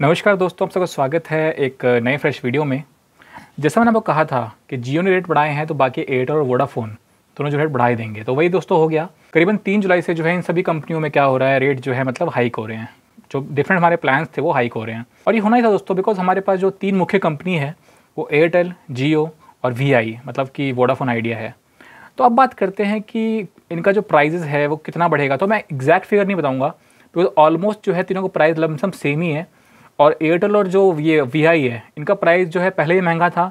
नमस्कार दोस्तों, आप सबका स्वागत है एक नए फ्रेश वीडियो में। जैसा मैंने आपको कहा था कि जियो ने रेट बढ़ाए हैं तो बाकी एयरटेल और वोडाफोन दोनों जो रेट बढ़ाए देंगे, तो वही दोस्तों हो गया। करीबन 3 जुलाई से जो है इन सभी कंपनियों में क्या हो रहा है, रेट जो है मतलब हाइक हो रहे हैं। जो डिफरेंट हमारे प्लान्स थे वो हाइक हो रहे हैं और ये होना ही था दोस्तों, बिकॉज हमारे पास जो 3 मुख्य कंपनी है वो एयरटेल, जियो और वी मतलब कि वोडाफोन आइडिया है। तो अब बात करते हैं कि इनका जो प्राइजेज़ है वो कितना बढ़ेगा। तो मैं एग्जैक्ट फिगर नहीं बताऊँगा, बिकॉज ऑलमोस्ट जो है तीनों को प्राइस लमसम सेम ही है। और एयरटेल और जो ये वी है, इनका प्राइस जो है पहले ही महंगा था,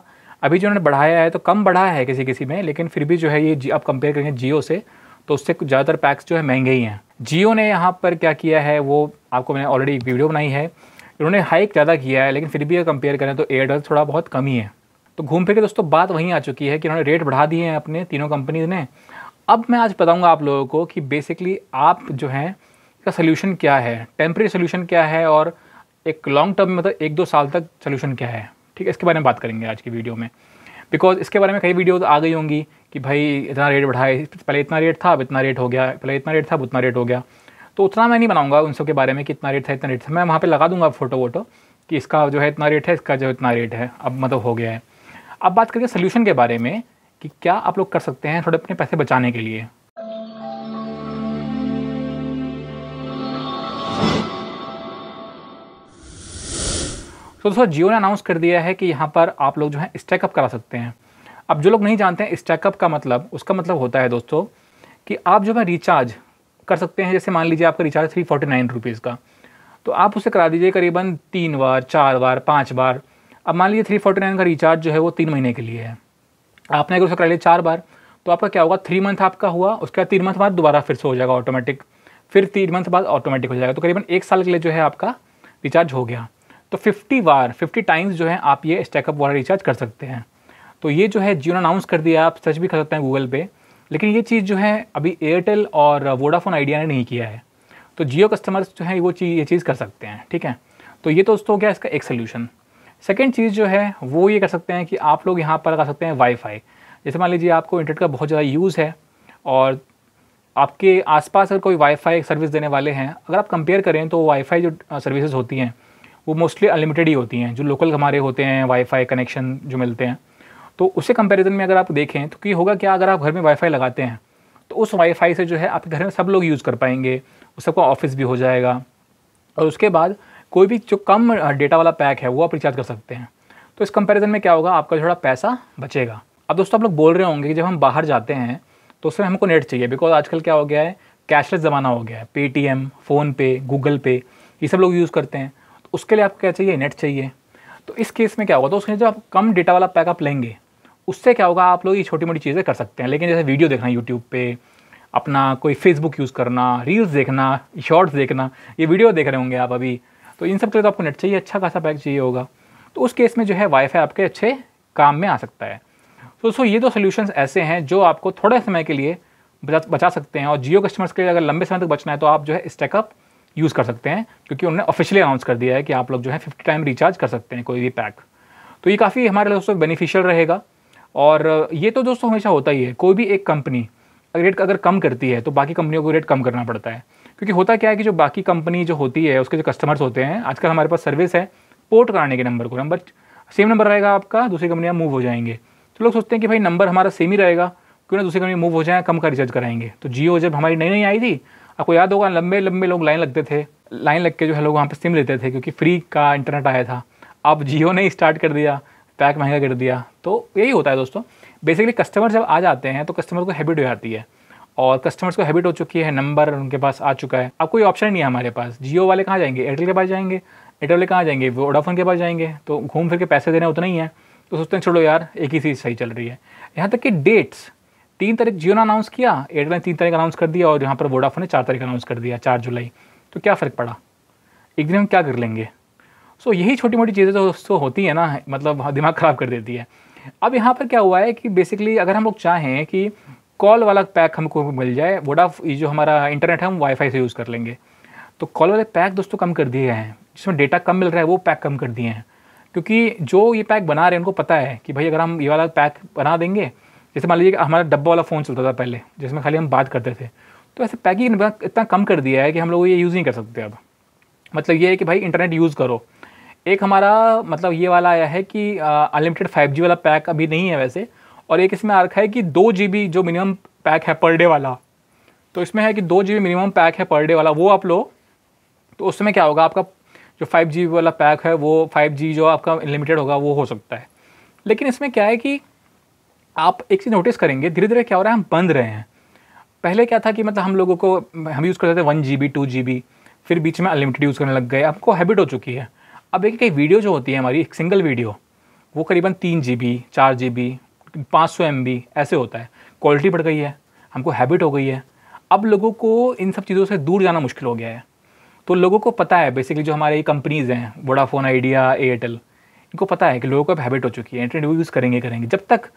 अभी जो उन्होंने बढ़ाया है तो कम बढ़ा है किसी किसी में, लेकिन फिर भी जो है ये आप कंपेयर करेंगे जियो से तो उससे कुछ ज़्यादातर पैक्स जो है महंगे ही हैं। जियो ने यहाँ पर क्या किया है वो आपको मैंने ऑलरेडी वीडियो बनाई है, इन्होंने हाइक ज़्यादा किया है, लेकिन फिर भी अगर कंपेयर करें तो एयरटेल थोड़ा बहुत कम ही है। तो घूम फिर के दोस्तों बात वहीं आ चुकी है कि उन्होंने रेट बढ़ा दिए हैं अपने तीनों कंपनीज ने। अब मैं आज बताऊँगा आप लोगों को कि बेसिकली आप जो है इसका सोल्यूशन क्या है, टेम्प्रेरी सोल्यूशन क्या है और एक लॉन्ग टर्म में मतलब 1-2 साल तक सोल्यूशन क्या है। ठीक है, इसके बारे में बात करेंगे आज की वीडियो में, बिकॉज इसके बारे में कई वीडियो आ गई होंगी कि भाई इतना रेट बढ़ाए, पहले इतना रेट था अब इतना रेट हो गया, पहले इतना रेट था अब उतना रेट हो गया। तो उतना मैं नहीं बनाऊंगा उन सब के बारे में कि इतना रेट था इतना रेट था। मैं वहाँ पे लगा दूंगा फोटो वोटो कि इसका जो है इतना रेट है, इसका जो इतना रेट है अब मतलब हो गया है। अब बात करेंगे सोल्यूशन के बारे में कि क्या आप लोग कर सकते हैं थोड़े अपने पैसे बचाने के लिए। तो दोस्तों जियो ने अनाउंस कर दिया है कि यहाँ पर आप लोग जो है स्टैकअप करा सकते हैं। अब जो लोग नहीं जानते हैं स्टैकअप का मतलब, उसका मतलब होता है दोस्तों कि आप जो है रिचार्ज कर सकते हैं। जैसे मान लीजिए आपका रिचार्ज 349 रुपीज़ का, तो आप उसे करा दीजिए करीबन 3 बार 4 बार 5 बार। अब मान लीजिए 349 का रिचार्ज जो है वो 3 महीने के लिए है, आपने अगर उसे करा लिया 4 बार तो आपका क्या होगा, 3 मंथ आपका हुआ, उसके बाद 3 मंथ बाद दोबारा फिर से हो जाएगा ऑटोमेटिक, फिर 3 मंथ बाद ऑटोमेटिक हो जाएगा। तो करीबन 1 साल के लिए जो है आपका रिचार्ज हो गया। तो 50 टाइम्स जो है आप ये स्टैकअप वाला रिचार्ज कर सकते हैं। तो ये जो है जियो ने अनाउंस कर दिया, आप सर्च भी कर सकते हैं गूगल पे, लेकिन ये चीज़ जो है अभी एयरटेल और वोडाफोन आइडिया ने नहीं किया है। तो जियो कस्टमर्स जो है वो ये चीज़ कर सकते हैं। ठीक है, तो ये तो दोस्तों हो गया इसका एक सोल्यूशन। सेकेंड चीज़ जो है वो ये कर सकते हैं कि आप लोग यहाँ पर लगा सकते हैं वाईफाई। जैसे मान लीजिए आपको इंटरनेट का बहुत ज़्यादा यूज़ है और आपके आसपास अगर कोई वाईफाई सर्विस देने वाले हैं, अगर आप कंपेयर करें तो वाईफाई जो सर्विसेज होती हैं वो मोस्टली अनलिमिटेड ही होती हैं। जो लोकल हमारे होते हैं वाईफाई कनेक्शन जो मिलते हैं, तो उसी कंपैरिजन में अगर आप देखें तो कि होगा क्या, अगर आप घर में वाईफाई लगाते हैं तो उस वाईफाई से जो है आपके घर में सब लोग यूज़ कर पाएंगे, उस सबका ऑफिस भी हो जाएगा और उसके बाद कोई भी जो कम डेटा वाला पैक है वो आप रिचार्ज कर सकते हैं। तो इस कंपैरिजन में क्या होगा, आपका थोड़ा पैसा बचेगा। अब दोस्तों आप लोग बोल रहे होंगे कि जब हम बाहर जाते हैं तो उसमें हमको नेट चाहिए, बिकॉज आजकल क्या हो गया है, कैशलेस ज़माना हो गया है। पेटीएम, फ़ोनपे, गूगल पे ये सब लोग यूज़ करते हैं, तो उसके लिए आपको क्या चाहिए, नेट चाहिए। तो इस केस में क्या होगा, तो उसमें जो आप कम डेटा वाला पैकअप लेंगे उससे क्या होगा, आप लोग ये छोटी मोटी चीज़ें कर सकते हैं। लेकिन जैसे वीडियो देखना यूट्यूब पे, अपना कोई फेसबुक यूज़ करना, रील्स देखना, शॉर्ट्स देखना, ये वीडियो देख रहे होंगे आप अभी, तो इन सब के लिए तो आपको नेट चाहिए, अच्छा खासा पैक चाहिए होगा। तो उस केस में जो है वाईफाई आपके अच्छे काम में आ सकता है। तो दोस्तों ये दो सोल्यूशंस ऐसे हैं जो आपको थोड़े समय के लिए बचा सकते हैं। और जियो कस्टमर्स के लिए अगर लंबे समय तक बचना है तो आप जो है स्टैकअप यूज़ कर सकते हैं, क्योंकि उन्होंने ऑफिशियली अनाउंस कर दिया है कि आप लोग जो है 50 टाइम रिचार्ज कर सकते हैं कोई भी पैक। तो ये काफ़ी हमारे दोस्तों बेनिफिशियल रहेगा। और ये तो दोस्तों हमेशा होता ही है, कोई भी एक कंपनी रेट अगर कम करती है तो बाकी कंपनियों को रेट कम करना पड़ता है। क्योंकि होता क्या है कि जो बाकी कंपनी जो होती है उसके जो कस्टमर्स होते हैं, आजकल हमारे पास सर्विस है पोर्ट कराने के नंबर को, नंबर सेम नंबर रहेगा आपका, दूसरी कंपनियाँ मूव हो जाएंगे। तो लोग सोचते हैं कि भाई नंबर हमारा सेम ही रहेगा, क्यों ना दूसरी कंपनी मूव हो जाए, कम का रिचार्ज कराएंगे। तो जियो जब हमारी नई नई आई थी, आपको याद होगा लंबे लंबे लोग लाइन लगते थे, लाइन लग के जो है लोग वहाँ पे सिम लेते थे क्योंकि फ्री का इंटरनेट आया था। अब जियो ने स्टार्ट कर दिया, पैक महंगा कर दिया। तो यही होता है दोस्तों, बेसिकली कस्टमर जब आ जाते हैं तो कस्टमर को हैबिट हो जाती है, और कस्टमर्स को हैबिट हो चुकी है, नंबर उनके पास आ चुका है, अब कोई ऑप्शन नहीं है हमारे पास। जियो वाले कहाँ जाएंगे, एयरटेल के पास जाएंगे, एयरटेल वाले कहाँ जाएंगे, वोडाफोन के पास जाएंगे। तो घूम फिर के पैसे देने उतना ही है, तो सोचते हैं छोड़ो यार एक ही चीज़ सही चल रही है। यहाँ तक कि डेट्स 3 तारीख जियो ने अनाउंस किया, एयरटेल ने 3 तारीख अनाउंस कर दिया और यहाँ पर वोडाफोन ने 4 तारीख अनाउंस कर दिया, 4 जुलाई। तो क्या फ़र्क पड़ा, एक दिन हम क्या कर लेंगे। सो यही छोटी मोटी चीज़ें तो होती हैं ना, मतलब दिमाग ख़राब कर देती है। अब यहाँ पर क्या हुआ है कि बेसिकली अगर हम लोग चाहें कि कॉल वाला पैक हमको मिल जाए, ये जो हमारा इंटरनेट है हम वाईफाई से यूज़ कर लेंगे, तो कॉल वाले पैक दोस्तों कम कर दिए हैं। जिसमें डेटा कम मिल रहा है वो पैक कम कर दिए हैं, क्योंकि जो ये पैक बना रहे हैं उनको पता है कि भाई अगर हम ये वाला पैक बना देंगे, जैसे मान लीजिए हमारा डब्बा वाला फ़ोन चलता था पहले जिसमें खाली हम बात करते थे, तो ऐसे पैकिंग इतना कम कर दिया है कि हम लोग ये यूज़ नहीं कर सकते अब। मतलब ये है कि भाई इंटरनेट यूज़ करो, एक हमारा मतलब ये वाला आया है कि अनलिमिटेड 5G वाला पैक अभी नहीं है वैसे, और एक इसमें आ रखा है कि 2 GB जो मिनिमम पैक है पर डे वाला। तो इसमें है कि 2 GB मिनिमम पैक है पर डे वाला, वो आप लो। तो उसमें क्या होगा, आपका जो 5G वाला पैक है वो 5G जो आपका अनलिमिटेड होगा वो हो सकता है। लेकिन इसमें क्या है कि आप एक चीज़ नोटिस करेंगे, धीरे धीरे क्या हो रहा है, हम बंद रहे हैं। पहले क्या था कि मतलब हम लोगों को, हम यूज़ करते थे 1 GB 2 GB, फिर बीच में अनलिमिटेड यूज़ करने लग गए, आपको हैबिट हो चुकी है। अब एक वीडियो जो होती है हमारी, एक सिंगल वीडियो, वो करीबन 3 GB 4 GB 500 MB ऐसे होता है। क्वालिटी बढ़ गई है, हमको हैबिट हो गई है। अब लोगों को इन सब चीज़ों से दूर जाना मुश्किल हो गया है। तो लोगों को पता है बेसिकली, जो हमारे कंपनीज़ हैं, वोडाफोन, आइडिया, एयरटेल, इनको पता है कि लोगों को अब हैबिट हो चुकी है, इंटरनेट यूज़ करेंगे। जब तक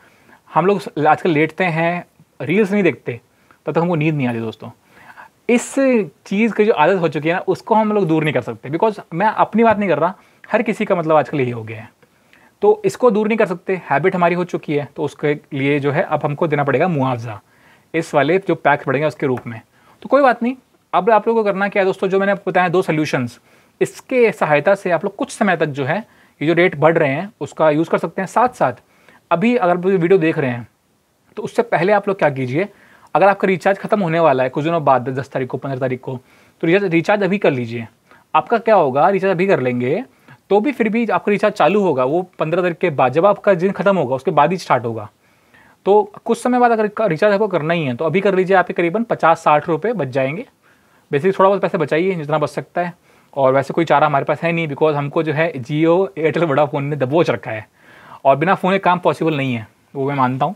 हम लोग आजकल लेटते हैं, रील्स नहीं देखते, तब तक हमको नींद नहीं आती दोस्तों। इस चीज़ की जो आदत हो चुकी है ना, उसको हम लोग दूर नहीं कर सकते। बिकॉज मैं अपनी बात नहीं कर रहा, हर किसी का मतलब आजकल यही हो गया है। तो इसको दूर नहीं कर सकते, हैबिट हमारी हो चुकी है। तो उसके लिए जो है अब हमको देना पड़ेगा मुआवजा, इस वाले जो पैक पड़ेंगे उसके रूप में। तो कोई बात नहीं, अब आप लोगों को करना क्या है दोस्तों, जो मैंने आपको बताया 2 सोल्यूशंस, इसके सहायता से आप लोग कुछ समय तक जो है ये जो रेट बढ़ रहे हैं उसका यूज़ कर सकते हैं। साथ साथ अभी अगर आप वीडियो देख रहे हैं तो उससे पहले आप लोग क्या कीजिए, अगर आपका रिचार्ज खत्म होने वाला है कुछ दिनों बाद, 10 तारीख को, 15 तारीख को, तो रिचार्ज अभी कर लीजिए। आपका क्या होगा, रिचार्ज अभी कर लेंगे तो भी फिर भी आपका रिचार्ज चालू होगा वो 15 तारीख के बाद, जब आपका दिन खत्म होगा उसके बाद ही स्टार्ट होगा। तो कुछ समय बाद अगर रिचार्ज आपको करना ही है तो अभी कर लीजिए, आपके करीबन 50-60 रुपये बच जाएंगे। बेसिकली थोड़ा बहुत पैसे बचाइए जितना बच सकता है। और वैसे कोई चारा हमारे पास है नहीं, बिकॉज हमको जो है जियो, एयरटेल, वोडाफोन ने दबोच रखा है और बिना फ़ोन के काम पॉसिबल नहीं है, वो मैं मानता हूँ।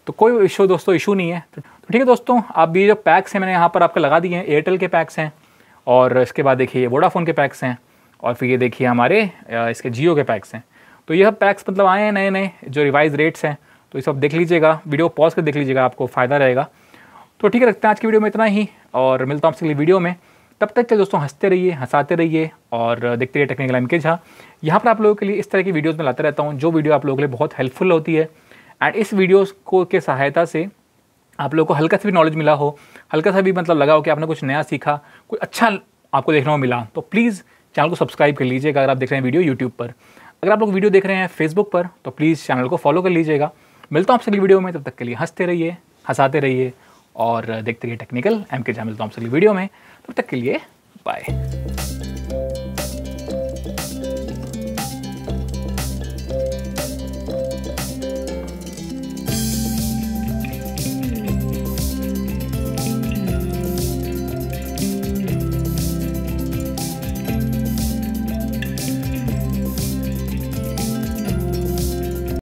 तो कोई इशू दोस्तों, इशू नहीं है। तो ठीक है दोस्तों, आप ये जो पैक्स हैं मैंने यहाँ पर आपके लगा दिए हैं, एयरटेल के पैक्स हैं, और इसके बाद देखिए ये वोडाफोन के पैक्स हैं, और फिर ये देखिए हमारे इसके जियो के पैक्स हैं। तो यह पैक्स मतलब आए हैं नए नए जो रिवाइज रेट्स हैं, तो ये सब देख लीजिएगा, वीडियो पॉज कर देख लीजिएगा, आपको फ़ायदा रहेगा। तो ठीक है, रखते हैं आज की वीडियो में इतना ही, और मिलता हूँ आपसे अगली वीडियो में। तब तक के दोस्तों हंसते रहिए, हंसाते रहिए, और देखते रहिए टेक्निकल एमके झा। यहाँ पर आप लोगों के लिए इस तरह की वीडियोज़ में लाता रहता हूँ जो वीडियो आप लोगों के लिए बहुत हेल्पफुल होती है। एंड इस वीडियोज़ को के सहायता से आप लोगों को हल्का सा भी नॉलेज मिला हो, हल्का सा भी मतलब लगा हो कि आपने कुछ नया सीखा, कुछ अच्छा आपको देखने को मिला, तो प्लीज़ चैनल को सब्सक्राइब कर लीजिएगा। अगर आप देख रहे हैं वीडियो यूट्यूब पर, अगर आप लोग वीडियो देख रहे हैं फेसबुक पर, तो प्लीज़ चैनल को फॉलो कर लीजिएगा। मिलता हूँ आपसे अगली वीडियो में, तब तक के लिए हंसते रहिए, हंसाते रहिए, और देखते रहिए टेक्निकल एमके झा। मिलता हूँ आपसे अगली वीडियो में, तब तक के लिए बाय।